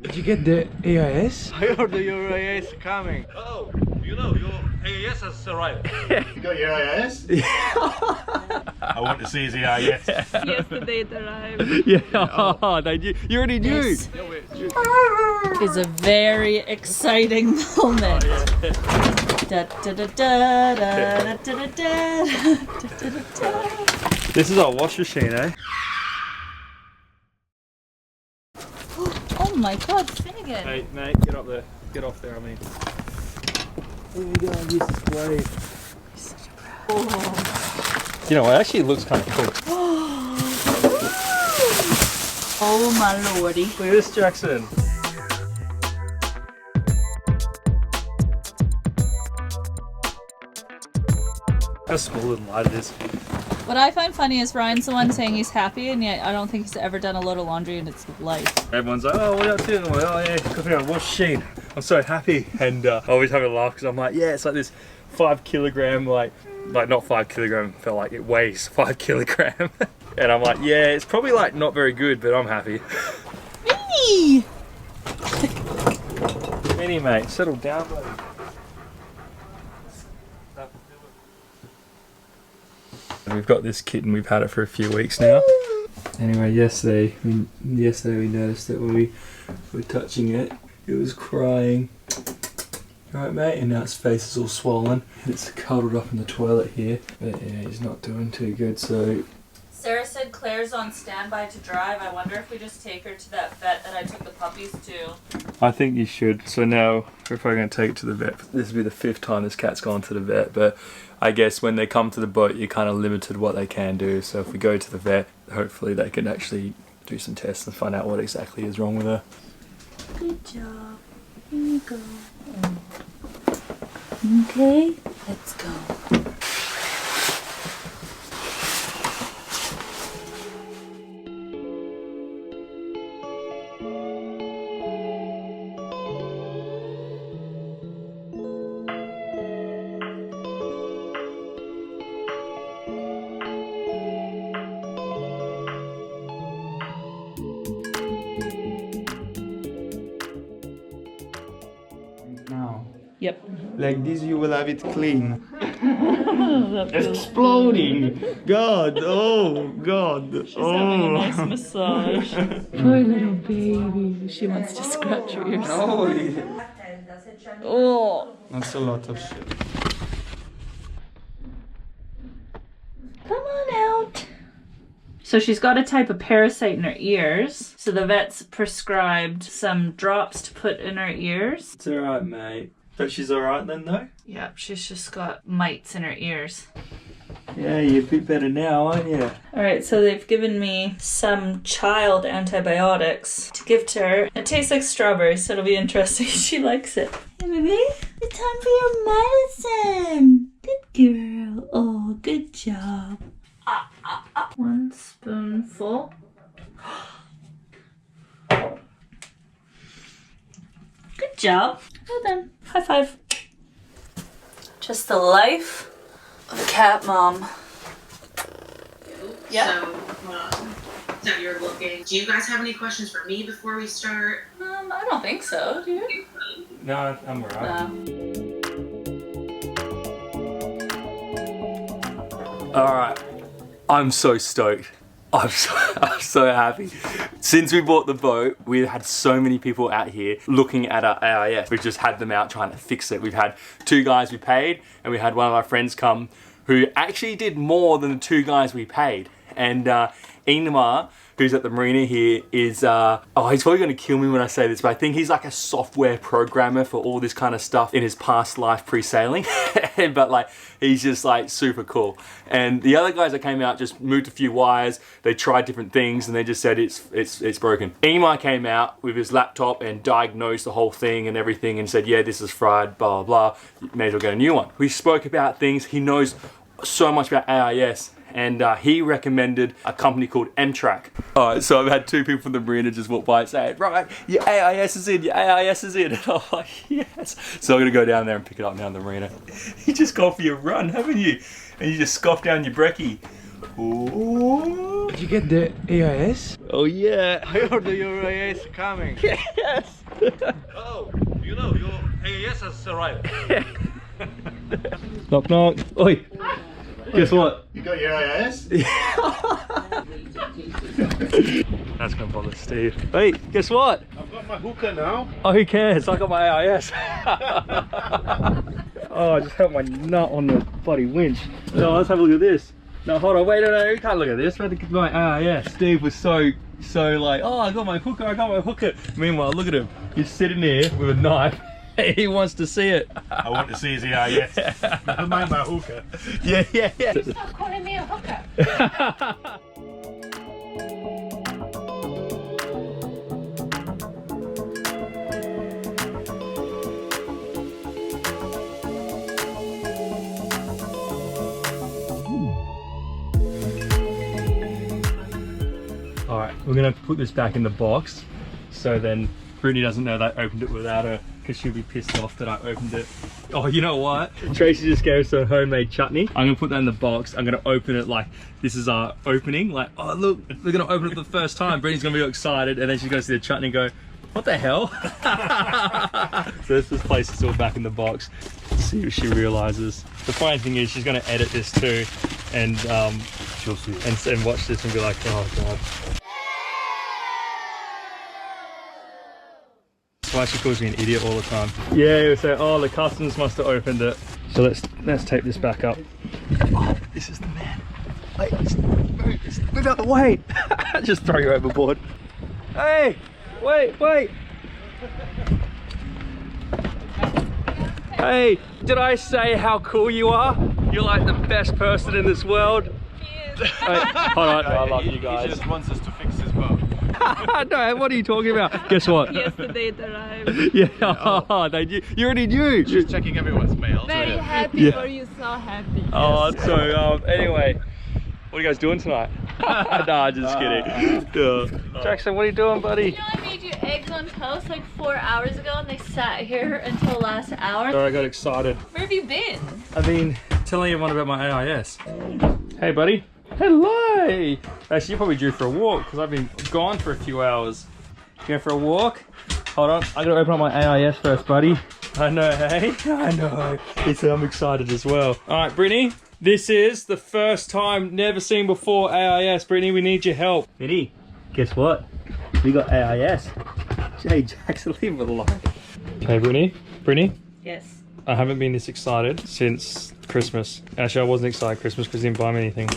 Did you get the AIS? I heard your AIS coming. Oh, you know, your AIS has arrived. You got your AIS? I want to see his AIS. Yesterday it arrived. Yeah, oh, you already knew. This is a very exciting moment. Da, da, da, da, da, da, da, da, da, da, da. This is our wash machine, eh? Oh my god, Finnegan. Hey, mate, get up there. Get off there, I mean. Here we go, this is great. Oh. You know, it actually looks kind of cool. Oh my lordy. Look at this, Jackson. How small and light it is. What I find funny is Ryan's the one saying he's happy, and yet I don't think he's ever done a load of laundry in his life. Everyone's like, oh, what are you up to? I'm like, oh yeah, cooking on a wash machine. I'm so happy. And I always have a laugh because I'm like, yeah, it's like this 5 kilogram, like not 5 kilogram, felt like it weighs 5 kilogram. And I'm like, yeah, it's probably like not very good, but I'm happy. Minnie! Minnie, mate, settle down, buddy. We've got this kitten, we've had it for a few weeks now. Anyway, yesterday we noticed that when we were touching it, it was crying. Right, mate? And now its face is all swollen. It's cuddled up in the toilet here. But yeah, he's not doing too good, so... Sarah said Claire's on standby to drive. I wonder if we just take her to that vet that I took the puppies to. I think you should. So now we're probably going to take it to the vet. This will be the 5th time this cat's gone to the vet, but I guess when they come to the boat, you're kind of limited what they can do. So if we go to the vet, hopefully they can actually do some tests and find out what exactly is wrong with her. Good job. Here you go. Okay, let's go. Now, Yep. like this you will have it clean. Exploding! God, oh God. She's having a nice massage. Poor little baby. She wants to scratch your ears. No, Oh. that's a lot of shit. Come on out. So she's got a type of parasite in her ears. So the vet's prescribed some drops to put in her ears. It's alright, mate. But she's alright then, though? Yep, she's just got mites in her ears. Yeah, you're a bit better now, aren't you? Alright, so they've given me some child antibiotics to give to her. It tastes like strawberries, so it'll be interesting. She likes it. Hey, baby, it's time for your medicine. Good girl. Oh, good job. 1 spoonful. Good job. Well done. High five. Just the life of a cat mom. Yeah. So you're looking. Do you guys have any questions for me before we start? I don't think so. Do you? No, I'm alright. Alright, I'm so stoked. I'm so happy. Since we bought the boat, we've had so many people out here looking at our AIS. We've just had them out trying to fix it. We've had 2 guys we paid, and we had one of our friends come who actually did more than the 2 guys we paid. And Ingmar, who's at the marina here, is, oh, he's probably gonna kill me when I say this, but I think he's like a software programmer for all this kind of stuff in his past life pre-sailing. But like, he's just like super cool. And the other guys that came out just moved a few wires, they tried different things, and they just said it's broken. Ingmar came out with his laptop and diagnosed the whole thing and everything and said, yeah, this is fried, blah, blah, blah. You may as well get a new one. We spoke about things. He knows so much about AIS. And he recommended a company called Em-Trak. Alright, so I've had 2 people from the marina just walk by and say, right, your AIS is in, your AIS is in. And I'm like, yes. So I'm gonna go down there and pick it up now in the marina. You just gone for your run, haven't you? And you just scoffed down your brekkie. Ooh. Did you get the AIS? Oh yeah. I heard your AIS coming. Yes. Oh, you know, your AIS has arrived. Knock knock. Oi. Guess what? You got your AIS? That's gonna bother Steve. Hey, guess what? I've got my hookah now. Oh, who cares? I got my AIS. Oh, I just hurt my nut on the bloody winch. No, let's have a look at this. No, hold on, wait, no, you can't look at this. I had to get my AIS. Steve was so like, oh, I got my hooker, Meanwhile, look at him. He's sitting there with a knife. He wants to see it. I want to see his AIS. Never mind my hookah. Yeah. Stop calling me a hooker. All right, we're gonna put this back in the box, so then Brittni doesn't know that I opened it without her, because she'll be pissed off that I opened it. Oh, you know what? Tracy just gave us some homemade chutney. I'm gonna put that in the box. I'm gonna open it like this is our opening. Like, oh look, we're gonna open it for the first time. Brittni's gonna be all excited, and then she's gonna see the chutney and go, what the hell? So let's just place this all back in the box. See if she realizes. The funny thing is she's gonna edit this too, and She'll see. and watch this and be like, oh god. That's why she calls me an idiot all the time. Yeah, he would say, oh, the customs must have opened it. So let's tape this back up. Oh, this is the man. Wait, move out the way. Just throw you overboard. Hey, wait. Hey, did I say how cool you are? You're like the best person in this world. Hey, hold on, I love you guys. He just wants us to fix his boat. No, what are you talking about? Guess what? Yesterday it arrived. Yeah, oh, you already knew. Just checking everyone's mail. Very happy Yeah. for you, so happy. Oh, so anyway, what are you guys doing tonight? Nah, just kidding. Jackson, what are you doing, buddy? You know I made you eggs on toast like 4 hours ago and they sat here until last hour. Sorry, I got excited. Where have you been? I've been telling everyone about my AIS. Hey, buddy. Hello. Actually, you're probably due for a walk because I've been gone for a few hours. Going for a walk? Hold on, I gotta open up my AIS first, buddy. I know, hey? I know. I'm excited as well. All right, Brittni. This is the first time, never seen before, AIS. Brittni, we need your help. Brittni, guess what? We got AIS. Hey, Jackson, leave it alone. Hey, Brittni, Yes. I haven't been this excited since Christmas. Actually, I wasn't excited Christmas because he didn't buy me anything.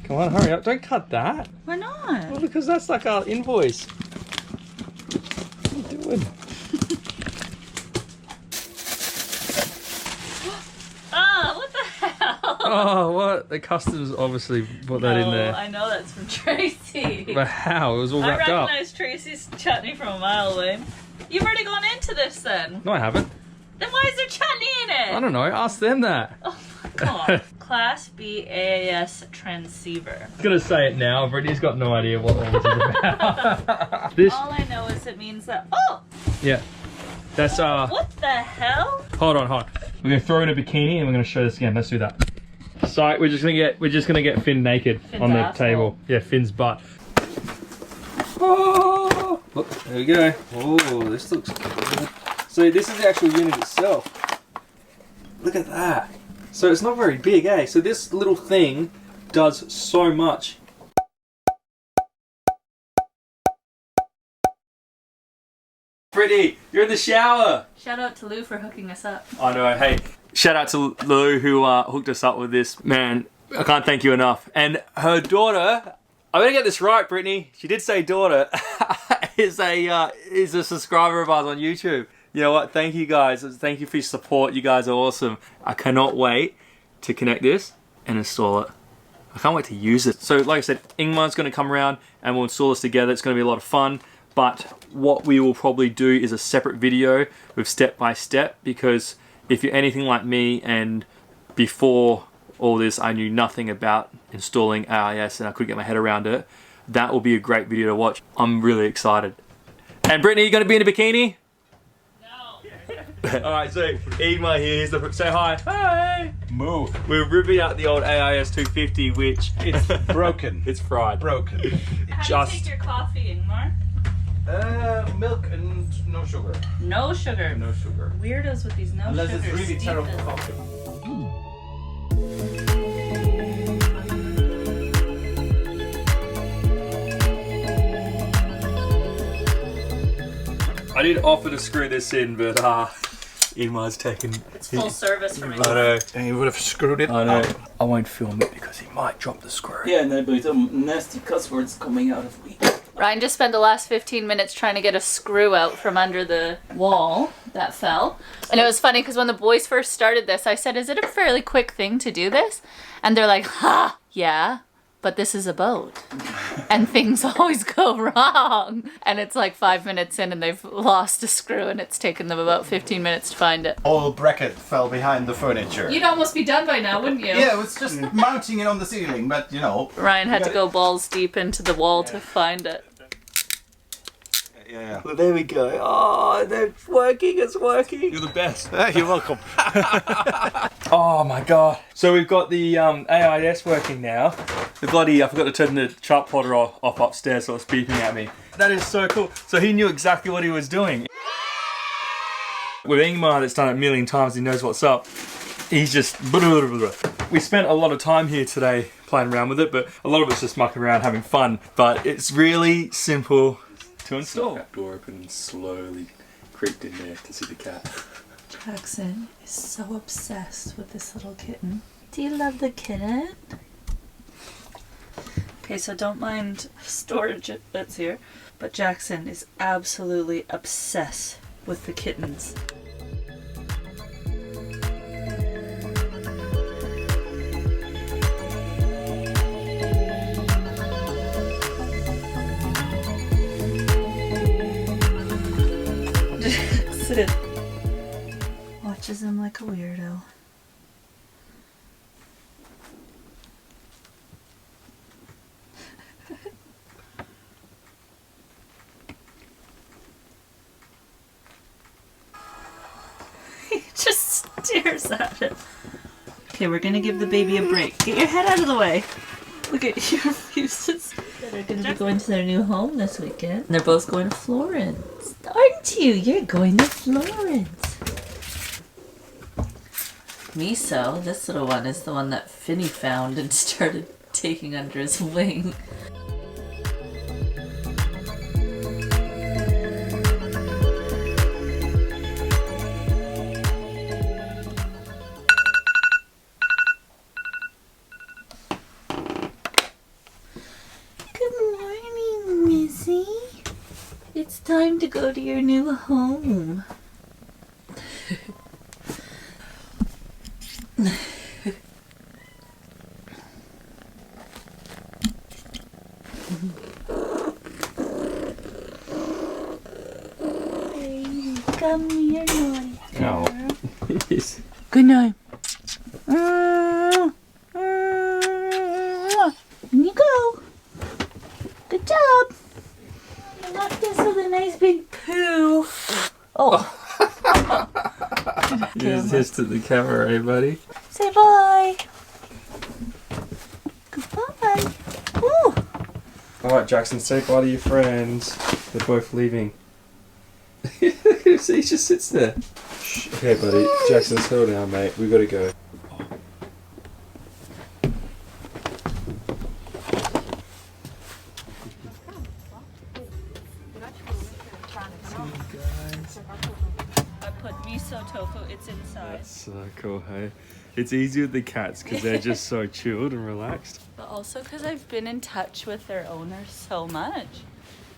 Come on, hurry up. Don't cut that. Why not? Well, because that's like our invoice. What are you doing? Ah, what the hell? Oh, what? The customs obviously put that in there. I know that's from Tracy. But how? It was all I wrapped up. recognize Tracy's chutney from a mile away. You've already gone into this then. No, I haven't. Then why is there chutney in it? I don't know. Ask them that. Oh my god. Class B AIS transceiver. I'm gonna say it now. Brittni's got no idea what all this is about. This, All I know is it means that. Oh! yeah. That's What the hell? Hold on. We're gonna throw in a bikini and we're gonna show this again. Let's do that. So we're just gonna get Finn naked Finn's on the asshole. table. Yeah, Finn's butt. Oh, look, there we go. Oh, this looks good. So this is the actual unit itself. Look at that. So it's not very big, eh? So this little thing does so much. Brittni, you're in the shower. Shout out to Lou for hooking us up. I know, hey. Shout out to Lou who hooked us up with this. Man, I can't thank you enough. And her daughter, I'm gonna get this right, Brittni. She did say daughter, is a subscriber of ours on YouTube. You know what? Thank you guys. Thank you for your support. You guys are awesome. I cannot wait to connect this and install it. I can't wait to use it. So like I said, Ingmar's gonna come around and we'll install this together. It's gonna be a lot of fun. But what we will probably do is a separate video with step by step, because if you're anything like me and before all this I knew nothing about installing AIS and I couldn't get my head around it, that will be a great video to watch. I'm really excited. And Brittni, you gonna be in a bikini? No. Alright, so Ema here, say hi. Hi! Moo. We're ripping out the old AIS 250, which It's broken. it's fried. Broken. How Just- do you take your coffee, Ingmar? Milk and no sugar. No sugar. No sugar. Weirdos with these no Unless sugar it's really terrible Stevens. coffee. I did offer to screw this in, but Ema's taken. It's full service for me. I know. And you would have screwed it I know. up. I won't film it because he might drop the screw. Yeah, no, but some nasty cuss words coming out of me. Ryan just spent the last 15 minutes trying to get a screw out from under the wall that fell. And it was funny because when the boys first started this, I said, is it a fairly quick thing to do this? And they're like, ha, yeah, but this is a boat. And things always go wrong. And it's like 5 minutes in and they've lost a screw and it's taken them about 15 minutes to find it. Whole bracket fell behind the furniture. You'd almost be done by now, wouldn't you? Yeah, it was just mounting it on the ceiling, but you know. Ryan had to go balls deep into the wall to find it. Yeah. Well, there we go. Oh, it's working, it's working. You're the best. You're welcome. Oh my god. So we've got the AIS working now. The bloody, I forgot to turn the chart plotter off upstairs, so it's beeping at me. That is so cool. So he knew exactly what he was doing. With Ingmar that's done it a million times, he knows what's up. He's just... We spent a lot of time here today playing around with it, but a lot of it's just mucking around having fun. But it's really simple to install. That door open and slowly creeped in there to see the cat. Jackson is so obsessed with this little kitten. Do you love the kitten? Okay, so don't mind storage that's here, but Jackson is absolutely obsessed with the kittens. Jackson watches him like a weirdo. He just stares at it. Okay, we're gonna give the baby a break. Get your head out of the way. Look at your refuses. They're gonna be going to their new home this weekend. They're both going to Florence. Aren't you? You're going to Florence. Miso, this little one, is the one that Finny found and started taking under his wing. Good morning, Missy. It's time to go to your new home. Come here, naughty girl. Yes. Good night. In you go. Good job. You left us with a nice big poo. Oh. Use this to the camera, eh, buddy? Say bye. Goodbye. Ooh. Alright, Jackson, say bye to your friends. They're both leaving. See, he just sits there. Shh. Okay, buddy. Jackson, settle down, mate. We gotta go. I put miso tofu, it's inside. So cool, hey? It's easy with the cats because they're just so chilled and relaxed. But also because I've been in touch with their owners so much.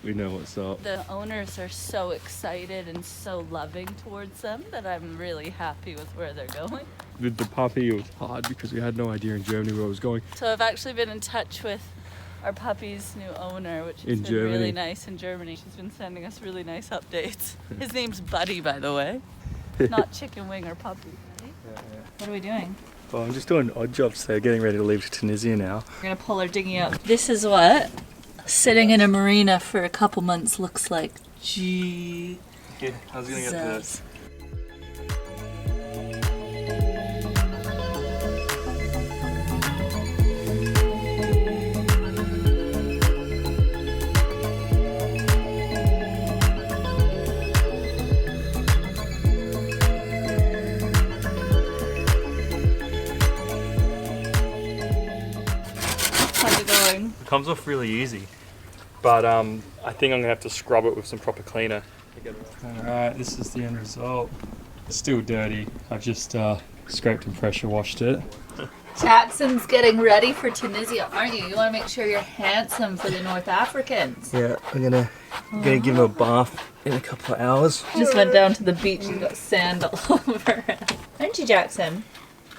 We know what's up. The owners are so excited and so loving towards them that I'm really happy with where they're going. With the puppy, it was hard because we had no idea in Germany where it was going. So I've actually been in touch with our puppy's new owner, which has In been really Germany. nice in Germany. She's been sending us really nice updates. His name's Buddy, by the way. Not Chicken Wing or Puppy. What are we doing? Well, I'm just doing odd jobs there, getting ready to leave to Tunisia now. We're gonna pull our dinghy out. This is what sitting in a marina for a couple months looks like. Gee. Yeah, I was gonna Zaz. comes off really easy. But I think I'm gonna have to scrub it with some proper cleaner. Alright, this is the end result. It's still dirty. I've just scraped and pressure washed it. Jackson's getting ready for Tunisia, aren't you? You want to make sure you're handsome for the North Africans. Yeah, I'm gonna give him a bath in a couple of hours. Just went down to the beach and got sand all over him. Aren't you, Jackson?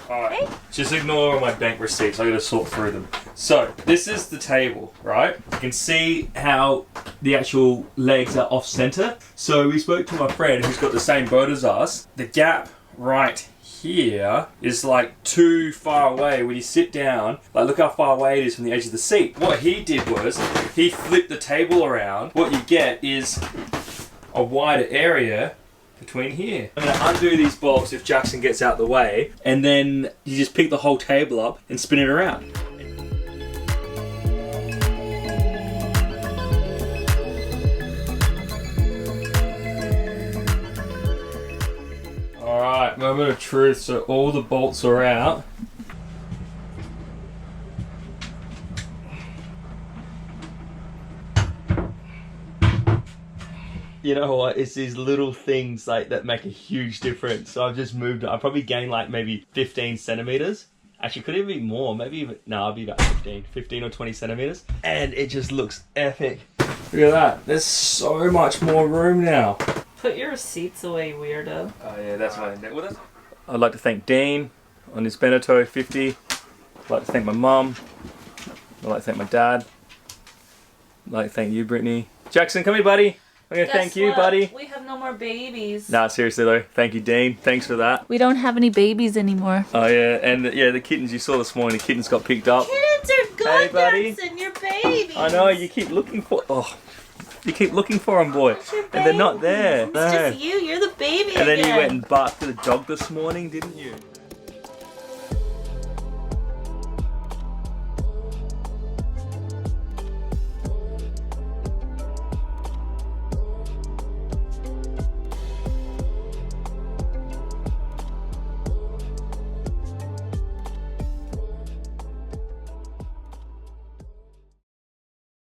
Alright, just ignore all my bank receipts. I gotta sort through them. So, this is the table, right? You can see how the actual legs are off center. So we spoke to my friend who's got the same boat as us. The gap right here is like too far away when you sit down. Like, look how far away it is from the edge of the seat. What he did was, he flipped the table around. What you get is a wider area between here. I'm gonna undo these bolts if Jackson gets out the way, and then you just pick the whole table up and spin it around. Alright, moment of truth, so all the bolts are out. You know what, it's these little things like that make a huge difference. So I've just moved it. I probably gained like maybe 15 centimeters. Actually, could it be more? Maybe even, no, I'll be about 15 or 20 centimeters. And it just looks epic. Look at that, there's so much more room now. Put your receipts away, weirdo. Oh yeah, that's fine. I'd like to thank Dean on his Beneteau 50. I'd like to thank my mum. I'd like to thank my dad. I'd like to thank you, Brittni. Jackson, come here, buddy. I'm gonna thank you, buddy. We have no more babies. Nah, seriously though. Thank you, Dean. Thanks for that. We don't have any babies anymore. Oh yeah, and yeah, the kittens you saw this morning, the kittens got picked up. Kittens are good, Hey, buddy. Jackson. You're babies. I know, you keep looking for, you keep looking for them, boy. And they're not there. It's just you. You're the baby And then you again. went and barked at a dog this morning, didn't you?